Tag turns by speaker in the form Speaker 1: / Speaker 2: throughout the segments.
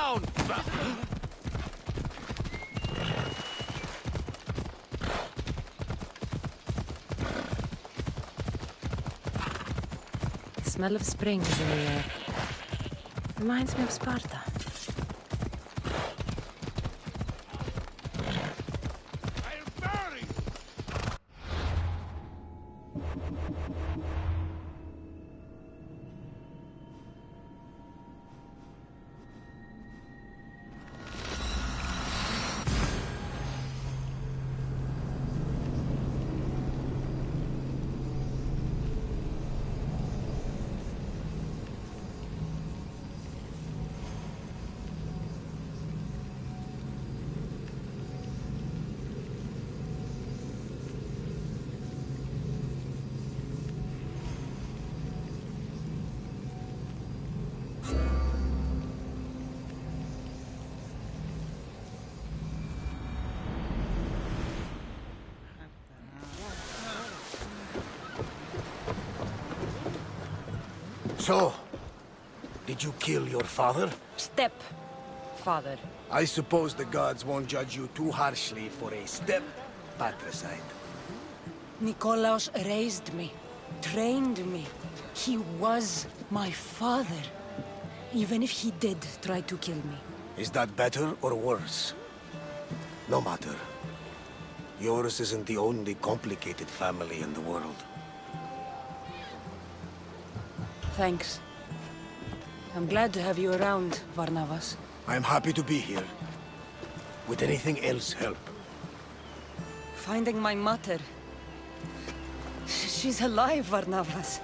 Speaker 1: down!
Speaker 2: The smell of spring is in the air. Reminds me of Sparta.
Speaker 1: I'll bury you!
Speaker 3: So, did you kill your father?
Speaker 2: Step, father.
Speaker 3: I suppose the gods won't judge you too harshly for a step patricide.
Speaker 2: Nikolaos raised me, trained me. He was my father. Even if he did try to kill me.
Speaker 3: Is that better or worse? No matter. Yours isn't the only complicated family in the world.
Speaker 2: Thanks. I'm glad to have you around, Varnavas.
Speaker 3: I'm happy to be here. Would anything else help?
Speaker 2: Finding my mother. She's alive, Varnavas.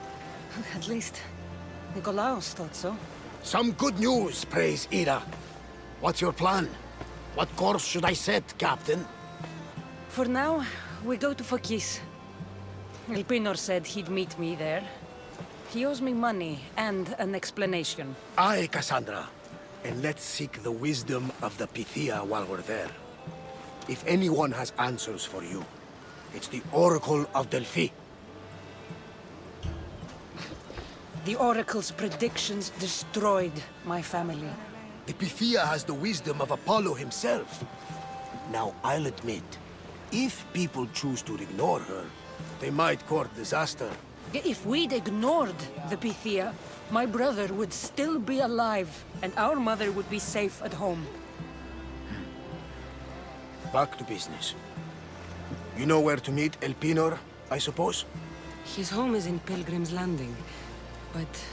Speaker 2: At least, Nikolaos thought so.
Speaker 3: Some good news, praise Ira. What's your plan? What course should I set, Captain?
Speaker 2: For now, we go to Phokis. Elpinor said he'd meet me there. He owes me money and an explanation.
Speaker 3: Aye, Cassandra. And let's seek the wisdom of the Pythia while we're there. If anyone has answers for you, it's the Oracle of Delphi.
Speaker 2: The Oracle's predictions destroyed my family.
Speaker 3: The Pythia has the wisdom of Apollo himself. Now, I'll admit, if people choose to ignore her, they might court disaster.
Speaker 2: If we'd ignored the Pythia, my brother would still be alive, and our mother would be safe at home.
Speaker 3: Back to business. You know where to meet Elpinor, I suppose?
Speaker 2: His home is in Pilgrim's Landing, but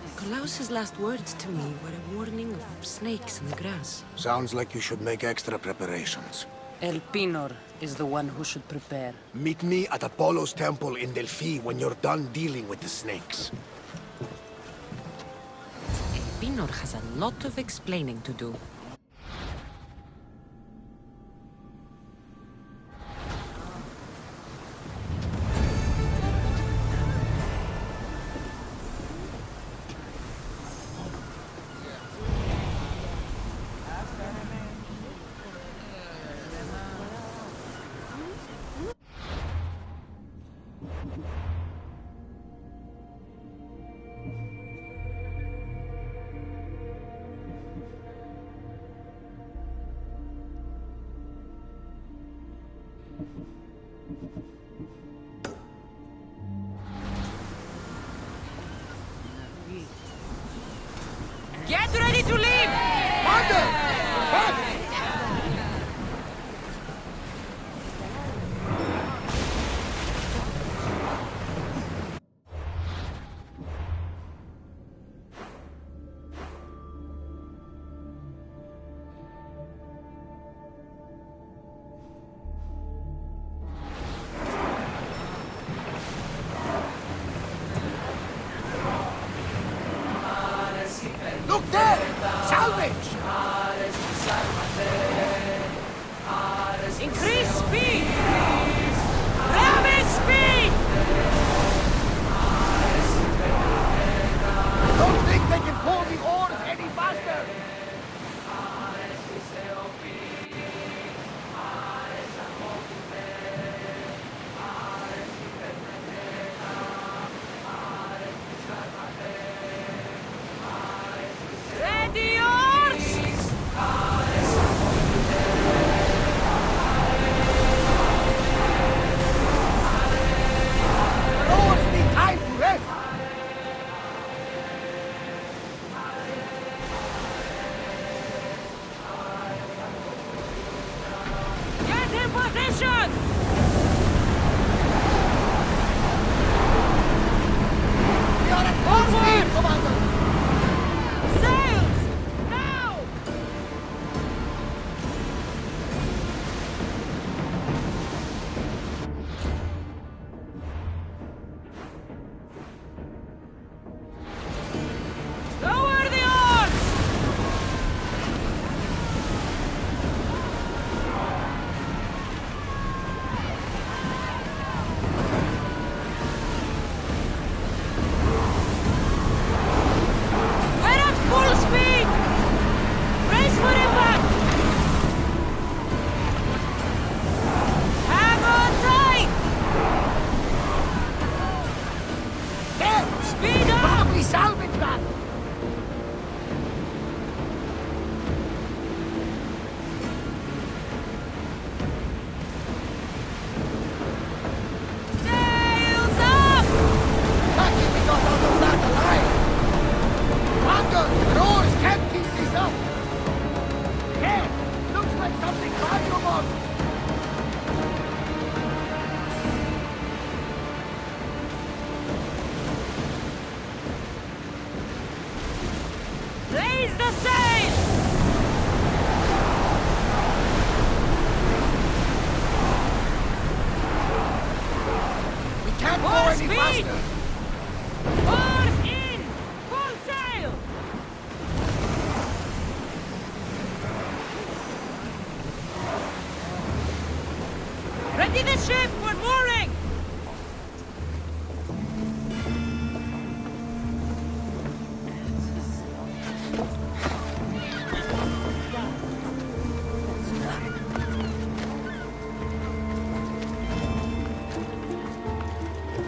Speaker 2: Nikolaos's last words to me were a warning of snakes in the grass.
Speaker 3: Sounds like you should make extra preparations.
Speaker 2: Elpinor is the one who should prepare.
Speaker 3: Meet me at Apollo's temple in Delphi when you're done dealing with the snakes.
Speaker 2: Elpinor has a lot of explaining to do. Get ready to leave!
Speaker 3: Look there! Salvage!
Speaker 2: Increase speed! Rapid speed!
Speaker 3: Don't think they can pull the oars any faster!
Speaker 2: Ready, oars! Raise the sail!
Speaker 3: We can't go
Speaker 2: More
Speaker 3: any
Speaker 2: speed!
Speaker 3: faster!
Speaker 2: Oars in! Full sail! Ready the ship! We're mooring!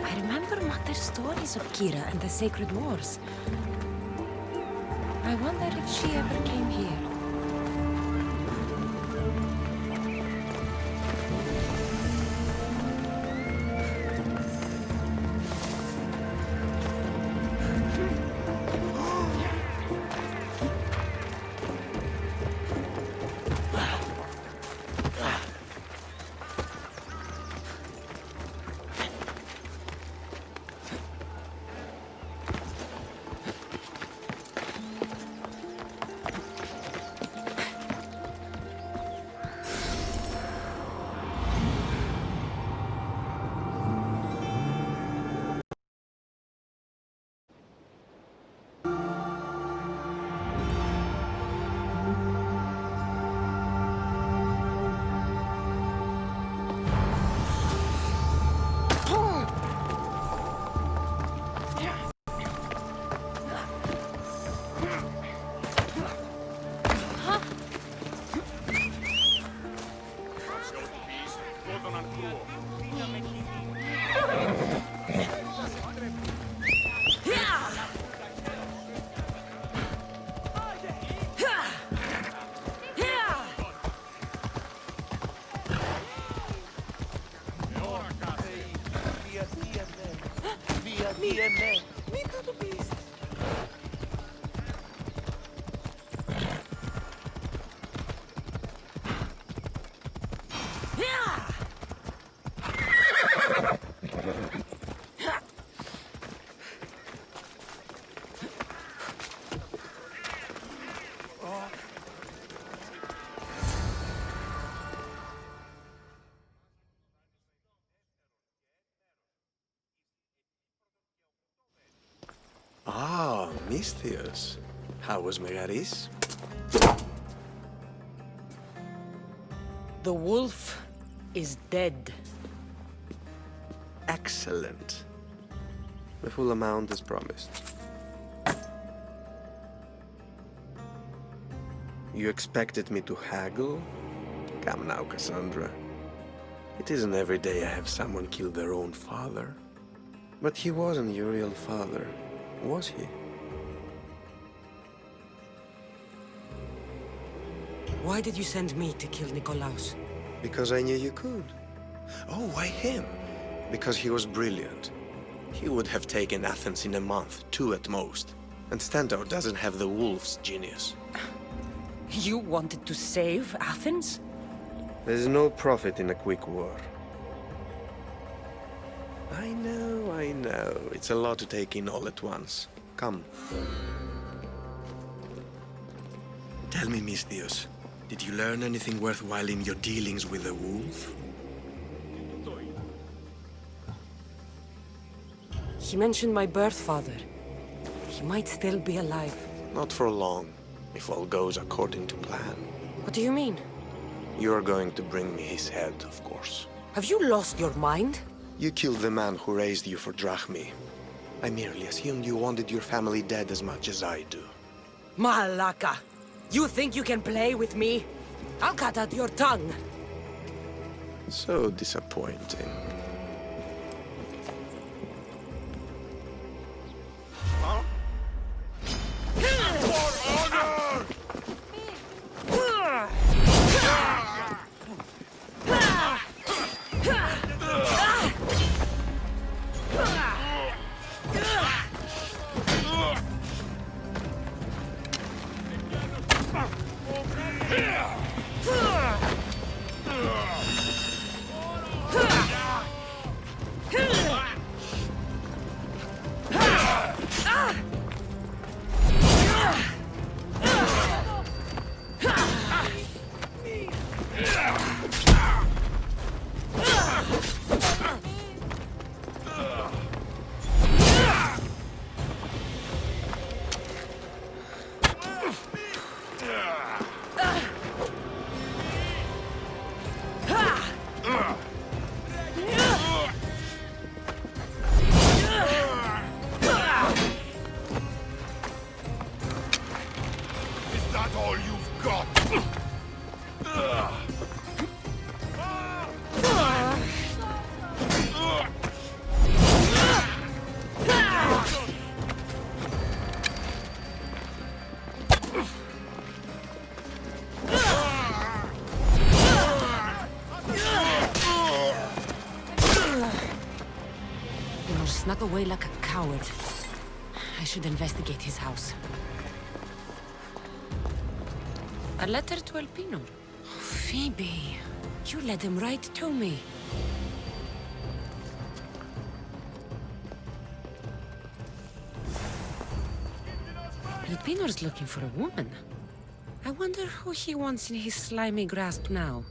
Speaker 2: I remember Mother's stories of Kira and the Sacred Wars. I wonder if she ever came here.
Speaker 4: Ah, Misthios. How was Megaris?
Speaker 2: The wolf is dead.
Speaker 4: Excellent. The full amount is promised. You expected me to haggle? Come now, Cassandra. It isn't every day I have someone kill their own father. But he wasn't your real father, was he?
Speaker 2: Why did you send me to kill Nikolaos?
Speaker 4: Because I knew you could. Oh, why him? Because he was brilliant. He would have taken Athens in a month, 2 at most. And Stentor doesn't have the wolf's genius.
Speaker 2: You wanted to save Athens?
Speaker 4: There's no profit in a quick war. I know. It's a lot to take in all at once. Come. Tell me, Misthios, did you learn anything worthwhile in your dealings with the wolf?
Speaker 2: He mentioned my birth father. He might still be alive.
Speaker 4: Not for long, if all goes according to plan.
Speaker 2: What do you mean?
Speaker 4: You're going to bring me his head, of course.
Speaker 2: Have you lost your mind?
Speaker 4: You killed the man who raised you for Drachmi. I merely assumed you wanted your family dead as much as I do.
Speaker 2: Malaka! You think you can play with me? I'll cut out your tongue!
Speaker 4: So disappointing.
Speaker 1: all you've got!
Speaker 2: You snuck away like a coward. I should investigate his house. A letter to Elpino. Phoebe, you led him right to me. Elpinor's looking for a woman. I wonder who he wants in his slimy grasp now.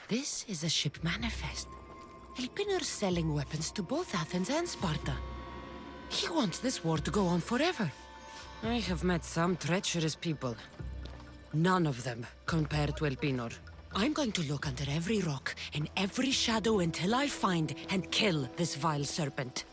Speaker 2: This is a ship manifest. Elpinor's selling weapons to both Athens and Sparta. He wants this war to go on forever. I have met some treacherous people. None of them compare to Elpinor. I'm going to look under every rock and every shadow until I find and kill this vile serpent.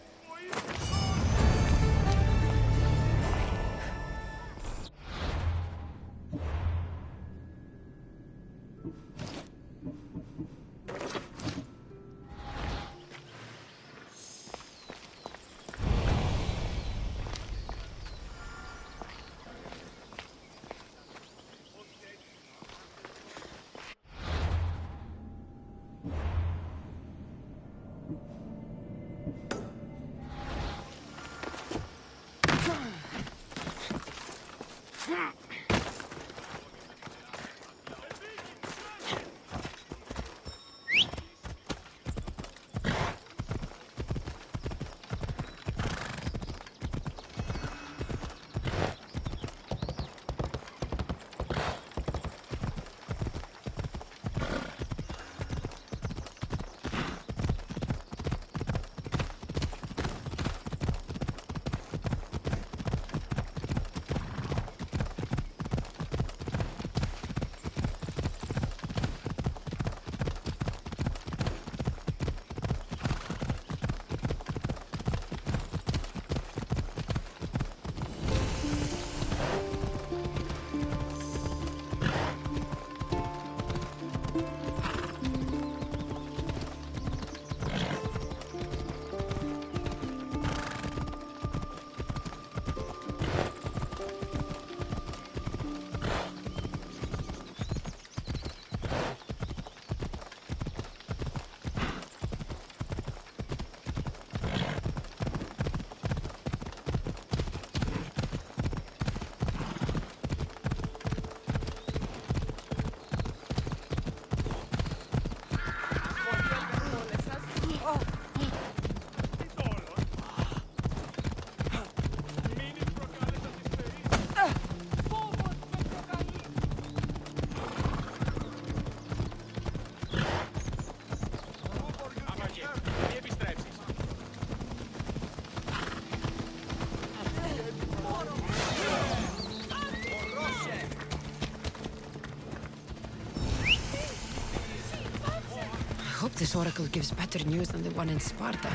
Speaker 2: I hope this oracle gives better news than the one in Sparta.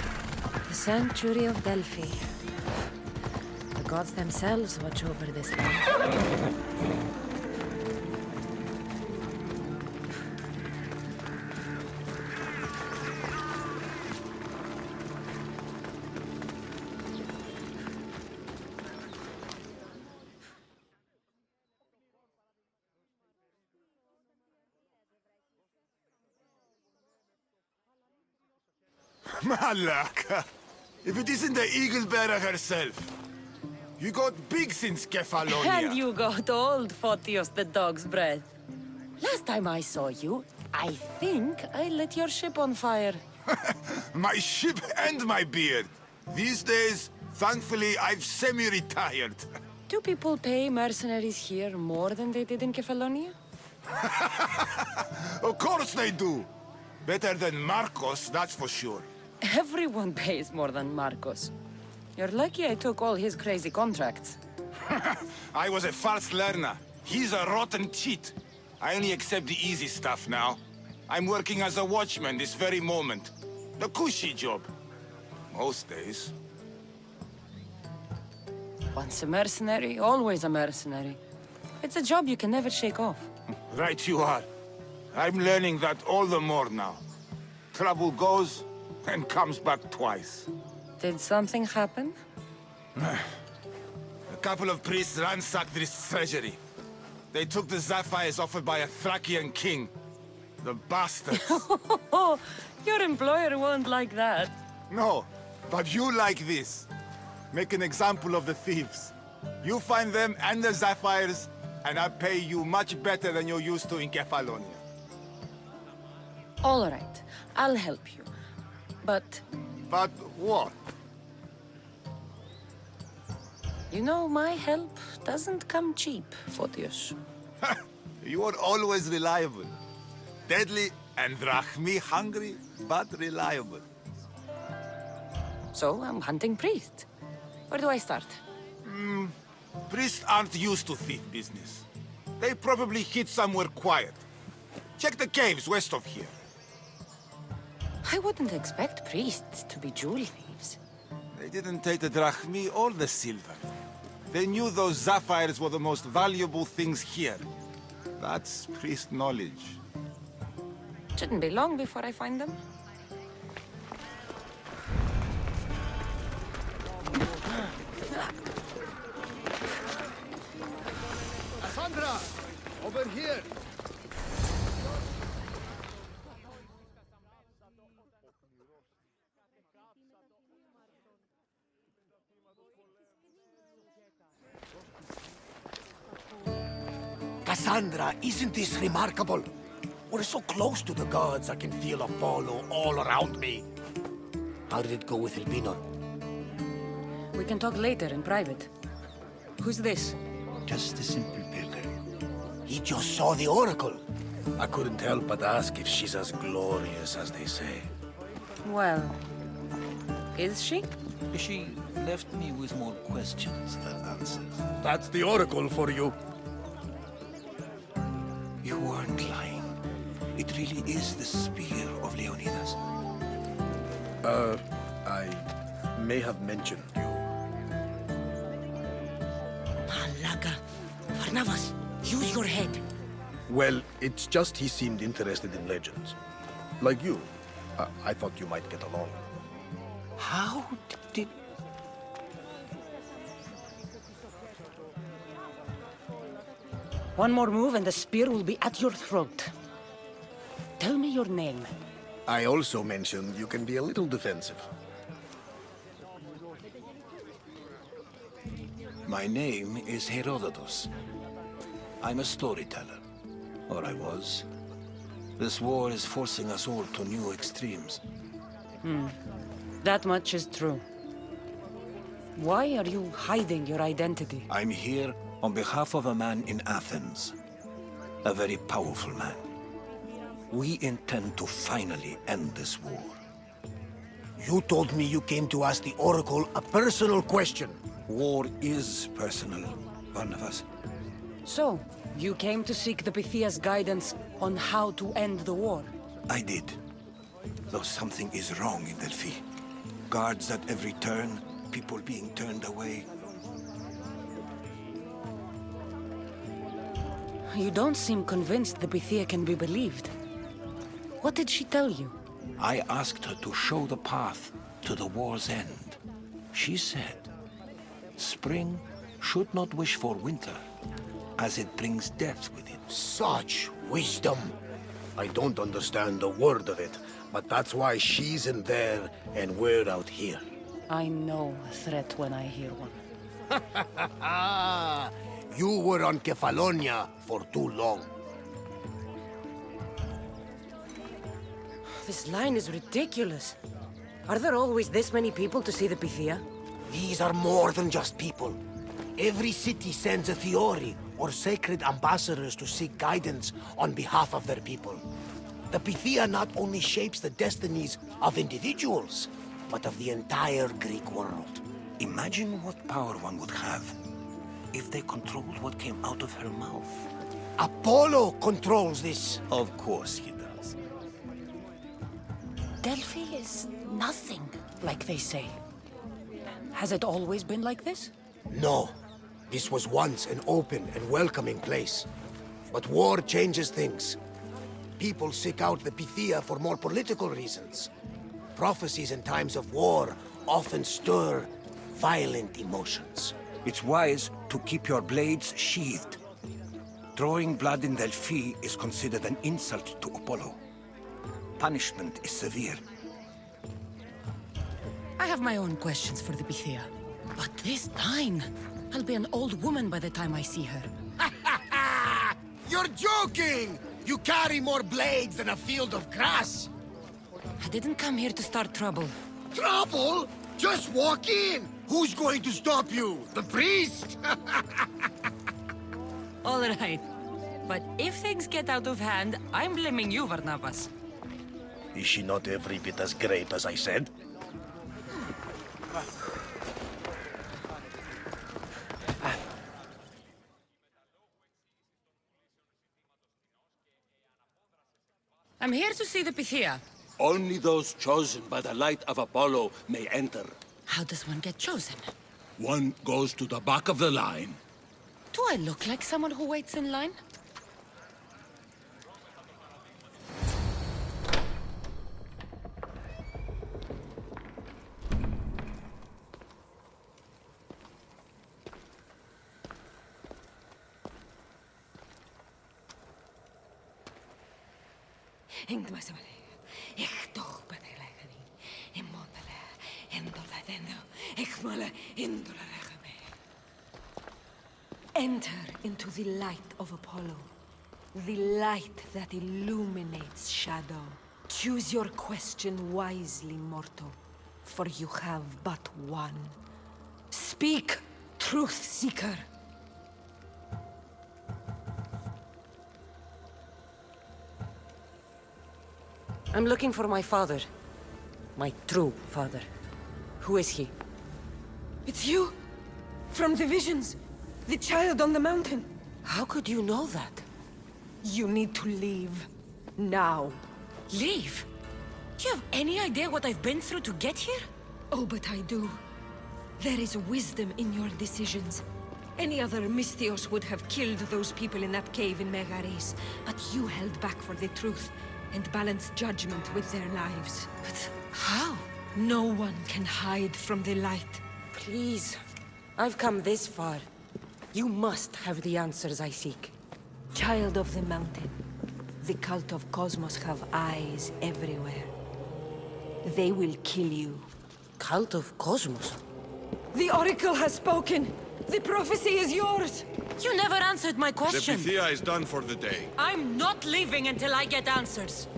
Speaker 2: The Sanctuary of Delphi. The gods themselves watch over this land.
Speaker 1: Malaka! If it isn't the Eagle-bearer herself. You got big since Kefalonia.
Speaker 2: And you got old, Photios the dog's breath. Last time I saw you, I think I lit your ship on fire.
Speaker 1: My ship and my beard. These days, thankfully, I've semi-retired.
Speaker 2: Do people pay mercenaries here more than they did in Kefalonia?
Speaker 1: Of course they do. Better than Marcos, that's for sure.
Speaker 2: Everyone pays more than Marcos. You're lucky I took all his crazy contracts.
Speaker 1: I was a fast learner. He's a rotten cheat. I only accept the easy stuff now. I'm working as a watchman this very moment. The cushy job. Most days.
Speaker 2: Once a mercenary, always a mercenary. It's a job you can never shake off.
Speaker 1: Right you are. I'm learning that all the more now. Trouble goes and comes back twice.
Speaker 2: Did something happen?
Speaker 1: A couple of priests ransacked this treasury. They took the sapphires offered by a Thracian king. The bastards.
Speaker 2: Oh, your employer won't like that.
Speaker 1: No, but you like this. Make an example of the thieves. You find them and the sapphires, and I pay you much better than you're used to in Kefalonia.
Speaker 2: All right, I'll help you. But,
Speaker 1: But what?
Speaker 2: you know, my help doesn't come cheap, Photios.
Speaker 1: You are always reliable. Deadly and drachmi hungry, but reliable.
Speaker 2: So, I'm hunting priests. Where do I start?
Speaker 1: Priests aren't used to thief business. They probably hid somewhere quiet. Check the caves west of here.
Speaker 2: I wouldn't expect priests to be jewel thieves.
Speaker 1: They didn't take the drachmi or the silver. They knew those sapphires were the most valuable things here. That's priest knowledge.
Speaker 2: Shouldn't be long before I find them.
Speaker 3: Cassandra! Over here! Cassandra, isn't this remarkable? We're so close to the gods, I can feel Apollo all around me. How did it go with Elpinor?
Speaker 2: We can talk later in private. Who's this?
Speaker 5: Just a simple pilgrim.
Speaker 3: He just saw the oracle. I couldn't help but ask if she's as glorious as they say.
Speaker 2: Well, is she?
Speaker 5: She left me with more questions than answers.
Speaker 3: That's the oracle for you.
Speaker 5: You weren't lying. It really is the spear of Leonidas.
Speaker 3: I may have mentioned you.
Speaker 2: Malaga. Varnavas, use your head.
Speaker 3: Well, it's just he seemed interested in legends. Like you. I thought you might get along.
Speaker 5: How did...
Speaker 2: One more move and the spear will be at your throat. Tell me your name.
Speaker 3: I also mentioned you can be a little defensive.
Speaker 5: My name is Herodotus. I'm a storyteller. Or I was. This war is forcing us all to new extremes.
Speaker 2: That much is true. Why are you hiding your identity?
Speaker 5: I'm here on behalf of a man in Athens. A very powerful man. We intend to finally end this war.
Speaker 3: You told me you came to ask the oracle a personal question.
Speaker 5: War is personal, one of us.
Speaker 2: So, you came to seek the Pythia's guidance on how to end the war.
Speaker 5: I did. Though something is wrong in Delphi. Guards at every turn, people being turned away.
Speaker 2: You don't seem convinced the Pythia can be believed. What did she tell you?
Speaker 5: I asked her to show the path to the war's end. She said, spring should not wish for winter, as it brings death with it.
Speaker 3: Such wisdom. I don't understand a word of it, but that's why she's in there and we're out here.
Speaker 2: I know a threat when I hear one.
Speaker 3: Ah, you were on Kefalonia for too long.
Speaker 2: This line is ridiculous. Are there always this many people to see the Pythia?
Speaker 3: These are more than just people. Every city sends a Fiori or sacred ambassadors to seek guidance on behalf of their people. The Pythia not only shapes the destinies of individuals, but of the entire Greek world.
Speaker 5: Imagine what power one would have if they controlled what came out of her mouth.
Speaker 3: Apollo controls this.
Speaker 5: Of course he does.
Speaker 2: Delphi is nothing, like they say. Has it always been like this?
Speaker 3: No. This was once an open and welcoming place. But war changes things. People seek out the Pythia for more political reasons. Prophecies in times of war often stir violent emotions.
Speaker 5: It's wise to keep your blades sheathed. Drawing blood in Delphi is considered an insult to Apollo. Punishment is severe.
Speaker 2: I have my own questions for the Pythia. But this line... I'll be an old woman by the time I see her.
Speaker 3: You're joking! You carry more blades than a field of grass!
Speaker 2: I didn't come here to start trouble.
Speaker 3: Trouble? Just walk in! Who's going to stop you? The priest?
Speaker 2: All right. But if things get out of hand, I'm blaming you, Varnavas.
Speaker 3: Is she not every bit as great as I said?
Speaker 2: I'm here to see the Pythia.
Speaker 6: Only those chosen by the light of Apollo may enter.
Speaker 2: How does one get chosen?
Speaker 6: One goes to the back of the line.
Speaker 2: Do I look like someone who waits in line?
Speaker 7: Enter into the light of Apollo, the light that illuminates shadow. Choose your question wisely, mortal, for you have but one. Speak, truth seeker.
Speaker 2: I'm looking for my father. My true father. Who is he?
Speaker 7: It's you! From the visions! The child on the mountain!
Speaker 2: How could you know that?
Speaker 7: You need to leave. Now.
Speaker 2: Leave? Do you have any idea what I've been through to get here?
Speaker 7: Oh, but I do. There is wisdom in your decisions. Any other Misthios would have killed those people in that cave in Megaris, but you held back for the truth and balanced judgment with their lives.
Speaker 2: But how?
Speaker 7: No one can hide from the light.
Speaker 2: Please. I've come this far. You must have the answers I seek.
Speaker 7: Child of the mountain, the cult of Cosmos have eyes everywhere. They will kill you.
Speaker 2: Cult of Cosmos?
Speaker 7: The Oracle has spoken! The prophecy is yours!
Speaker 2: You never answered my
Speaker 8: The
Speaker 2: question.
Speaker 8: Pythia is done for the day.
Speaker 2: I'm not leaving until I get answers.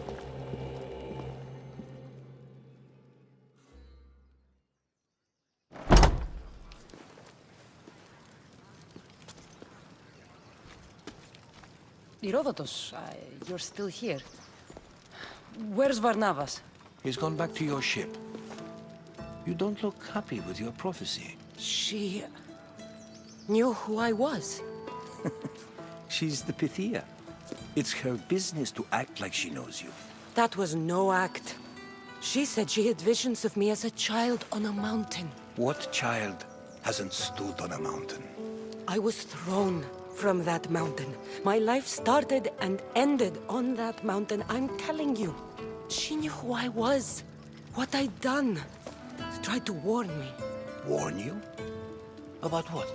Speaker 2: Herodotus, you're still here. Where's Varnavas?
Speaker 5: He's gone back to your ship. You don't look happy with your prophecy.
Speaker 2: She... knew who I was.
Speaker 5: She's the Pythia. It's her business to act like she knows you.
Speaker 2: That was no act. She said she had visions of me as a child on a mountain.
Speaker 5: What child hasn't stood on a mountain?
Speaker 2: I was thrown from that mountain. My life started and ended on that mountain, I'm telling you. She knew who I was, what I'd done. She tried to warn me.
Speaker 5: Warn you? About what?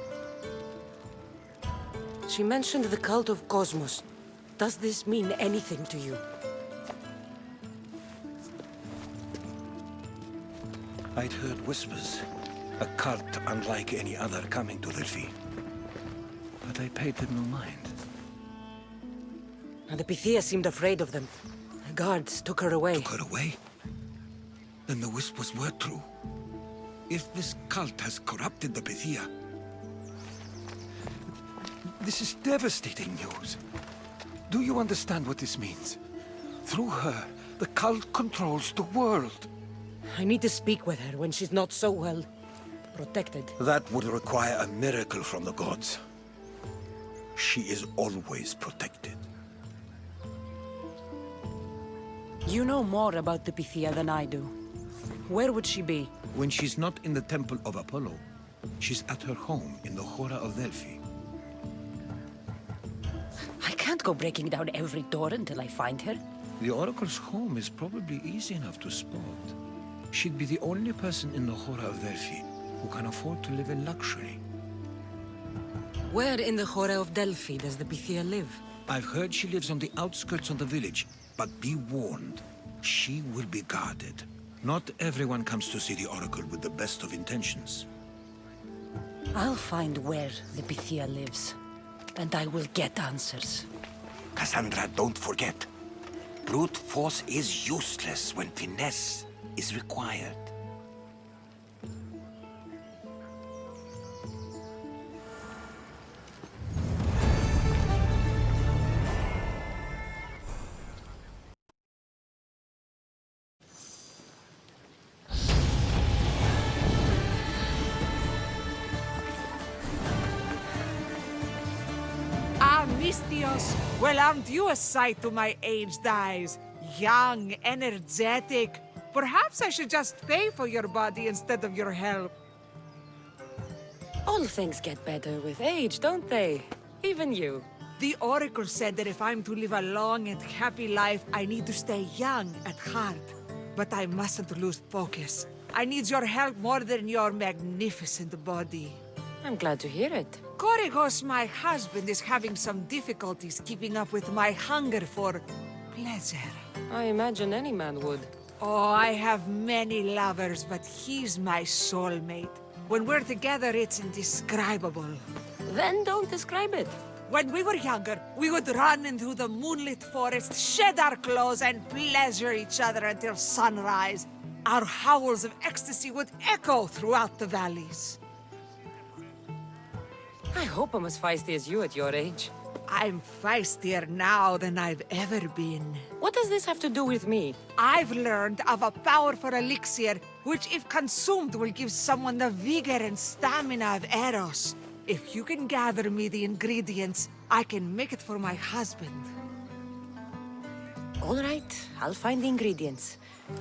Speaker 2: She mentioned the cult of Cosmos. Does this mean anything to you?
Speaker 5: I'd heard whispers. A cult unlike any other coming to Delphi. But I paid them no mind.
Speaker 2: And the Pythia seemed afraid of them. The guards took her away.
Speaker 5: Took her away? Then the whispers were true. If this cult has corrupted the Pythia... This is devastating news. Do you understand what this means? Through her, the cult controls the world.
Speaker 2: I need to speak with her when she's not so well protected.
Speaker 5: That would require a miracle from the gods. She is always protected.
Speaker 2: You know more about the Pythia than I do. Where would she be?
Speaker 5: When she's not in the temple of Apollo, She's at her home in the Hora of Delphi.
Speaker 2: I can't go breaking down every door until I find her.
Speaker 5: The Oracle's home is probably easy enough to spot. She'd be the only person in the Hora of Delphi who can afford to live in luxury.
Speaker 2: Where in the Hora of Delphi does the Pythia live?
Speaker 5: I've heard she lives on the outskirts of the village, but be warned, she will be guarded. Not everyone comes to see the Oracle with the best of intentions.
Speaker 2: I'll find where the Pythia lives, and I will get answers.
Speaker 3: Cassandra, don't forget. Brute force is useless when finesse is required.
Speaker 8: Mistios, well, aren't you a sight to my aged eyes? Young, energetic. Perhaps I should just pay for your body instead of your help.
Speaker 2: All things get better with age, don't they? Even you.
Speaker 8: The Oracle said that if I'm to live a long and happy life, I need to stay young at heart. But I mustn't lose focus. I need your help more than your magnificent body.
Speaker 2: I'm glad to hear it.
Speaker 8: Korygos, my husband, is having some difficulties keeping up with my hunger for pleasure.
Speaker 2: I imagine any man would.
Speaker 8: Oh, I have many lovers, but he's my soulmate. When we're together, it's indescribable.
Speaker 2: Then don't describe it.
Speaker 8: When we were younger, we would run into the moonlit forest, shed our clothes, and pleasure each other until sunrise. Our howls of ecstasy would echo throughout the valleys.
Speaker 2: I hope I'm as feisty as you at your age.
Speaker 8: I'm feistier now than I've ever been.
Speaker 2: What does this have to do with me?
Speaker 8: I've learned of a powerful elixir, which if consumed will give someone the vigor and stamina of Eros. If you can gather me the ingredients, I can make it for my husband.
Speaker 2: All right, I'll find the ingredients.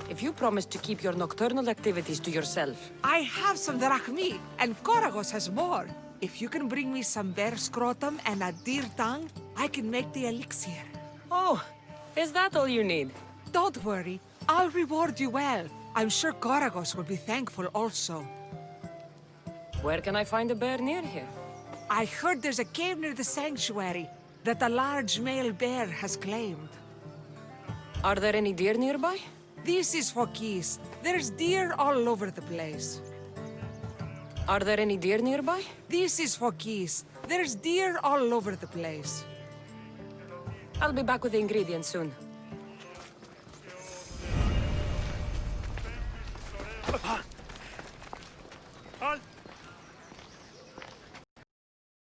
Speaker 2: If you promise to keep your nocturnal activities to yourself.
Speaker 8: I have some drachmi, and Korygos has more. If you can bring me some bear scrotum and a deer tongue, I can make the elixir.
Speaker 2: Oh, is that all you need?
Speaker 8: Don't worry, I'll reward you well. I'm sure Korygos will be thankful also.
Speaker 2: Where can I find a bear near here?
Speaker 8: I heard there's a cave near the sanctuary that a large male bear has claimed.
Speaker 2: Are there any deer nearby?
Speaker 8: This is Phokis. There's deer all over the place.
Speaker 2: Are there any deer nearby?
Speaker 8: This is Phokis. There's deer all over the place.
Speaker 2: I'll be back with the ingredients soon.